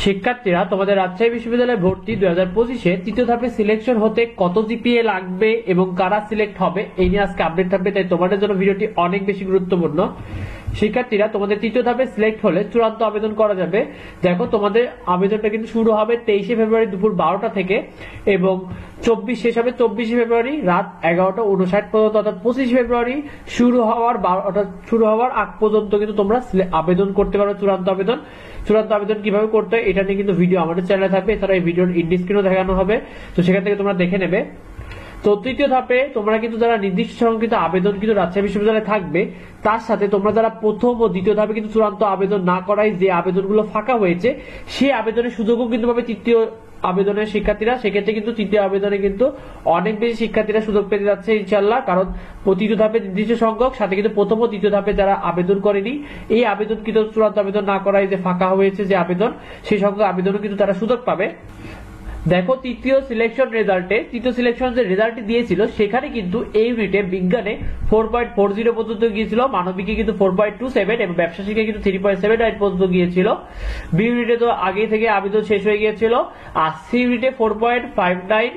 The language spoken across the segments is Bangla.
শিক্ষার্থীরা তোমাদের রাজশাহী বিশ্ববিদ্যালয়ে ভর্তি 2025-এ তৃতীয় ধাপে সিলেকশন হতে কত জিপিএ লাগবে এবং কারা সিলেক্ট হবে এই নিয়ে আজকে আপডেট থাকবে। তাই তোমাদের জন্য ভিডিওটি অনেক বেশি গুরুত্বপূর্ণ। শিক্ষার্থীরা তোমাদের তৃতীয় ধাপে সিলেক্ট হলে চূড়ান্ত আবেদন করা যাবে। দেখো তোমাদের আবেদনটা কিন্তু শুরু হবে 23শে ফেব্রুয়ারি দুপুর 12টা থেকে এবং শেষ হবে 24শে ফেব্রুয়ারি রাত 11:59 পর্যন্ত, অর্থাৎ 25শে ফেব্রুয়ারি শুরু হওয়ার আগ পর্যন্ত কিন্তু তোমরা আবেদন করতে পারো। চূড়ান্ত আবেদন কিভাবে করতে হয় এটা নিয়ে কিন্তু ভিডিও আমাদের চ্যানেলে থাকবে, এছাড়া এই ভিডিওর ইন্ড স্ক্রিনও দেখানো হবে, তো সেখান থেকে তোমরা দেখে নেবে। তো তৃতীয় ধাপে তোমরা কিন্তু যারা নির্দিষ্ট সংখ্যিত আবেদন কিন্তু রাজশাহী বিশ্ববিদ্যালয়ে থাকবে, তার সাথে তোমরা যারা প্রথম ও দ্বিতীয় ধাপে কিন্তু চূড়ান্ত আবেদন না করায় যে আবেদনগুলো ফাঁকা হয়েছে সেই আবেদনের সুযোগও কিন্তু পাবে তৃতীয় আবেদনের শিক্ষার্থীরা। সেক্ষেত্রে কিন্তু তৃতীয় আবেদনে কিন্তু অনেক বেশি শিক্ষার্থীরা সুযোগ পেতে যাচ্ছে ইনশাল্লাহ, কারণ তৃতীয় ধাপে নির্দিষ্ট সংখ্যক, সাথে কিন্তু প্রথম ও দ্বিতীয় ধাপে যারা আবেদন করেনি এই আবেদন কিন্তু চূড়ান্ত আবেদন না করায় যে ফাঁকা হয়েছে যে আবেদন, সেই সংখ্যক আবেদনও কিন্তু তারা সুযোগ পাবে। দেখো তৃতীয় সিলেকশন যে রেজাল্টটি দিয়েছিল সেখানে কিন্তু এই ইউনিটে বিজ্ঞানে 4.40 পর্যন্ত গিয়েছিল, মানবিকে কিন্তু 4.27 এবং ব্যবসা শিক্ষায় কিন্তু 3.79 পর্যন্ত গিয়েছিল। বি ইউনিটে তো আগে থেকে আবেদন শেষ হয়ে গিয়েছিল। আর সি ইউনিটে 4.59,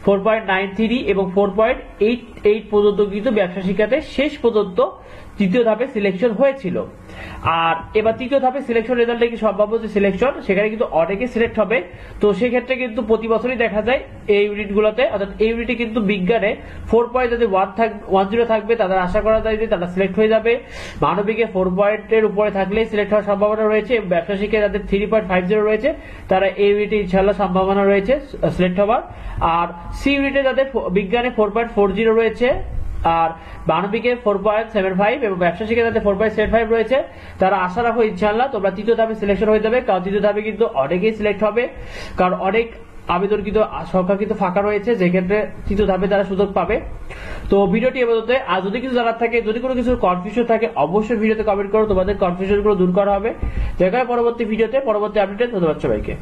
4.93 এবং 4.88 পর্যন্ত কিন্তু ব্যবসা শিক্ষাতে শেষ পর্যন্ত তৃতীয় ধাপে সিলেকশন হয়েছিল। আর এবার তৃতীয় ধাপে সিলেকশন রেজাল্টে কি সম্ভাব্য যে সিলেকশন, সেখানে কিন্তু অনেকে সিলেক্ট হবে। তো সেক্ষেত্রে কিন্তু প্রতি বছরই দেখা যায় এই ইউনিটগুলোতে, অর্থাৎ এই ইউনিটে কিন্তু বিজ্ঞানে 4.10 থাকবে, তাদের আশা করা যায় যে তারা সিলেক্ট হয়ে যাবে। মানবিকে 4 উপরে থাকলে সিলেক্ট হওয়ার সম্ভাবনা রয়েছে। ব্যবসা শিক্ষায় যাদের 3.50 রয়েছে তারা এই ইউনিটে ইনশাআল্লাহ সম্ভাবনা রয়েছে সিলেক্ট হওয়ার। আর সি ইউনিটে যাদের বিজ্ঞানে 4.40 রয়েছে আর মানবিকে 4.75 এবং ব্যবসা শিক্ষা যাতে 4.75 রয়েছে, তারা আশা রাখো ইনশাআল্লাহ তোমরা তৃতীয় ধাপে সিলেকশন হয়ে যাবে। কারণ তৃতীয় ধাপে কিন্তু অনেকেই সিলেক্ট হবে, কারণ অনেক আবেদন কিন্তু সংখ্যা কিন্তু ফাঁকা রয়েছে, যে ক্ষেত্রে তৃতীয় ধাপে তারা সুযোগ পাবে। তো ভিডিওটি এবারে আর যদি কিছু জানার থাকে, যদি কোনো কিছু কনফিউশন থাকে অবশ্যই ভিডিওতে কমেন্ট করো, তোমাদের কনফিউশন গুলো দূর করা হবে। দেখা হয় পরবর্তী ভিডিওতে, পরবর্তী আপডেটে। ধন্যবাদ সবাইকে।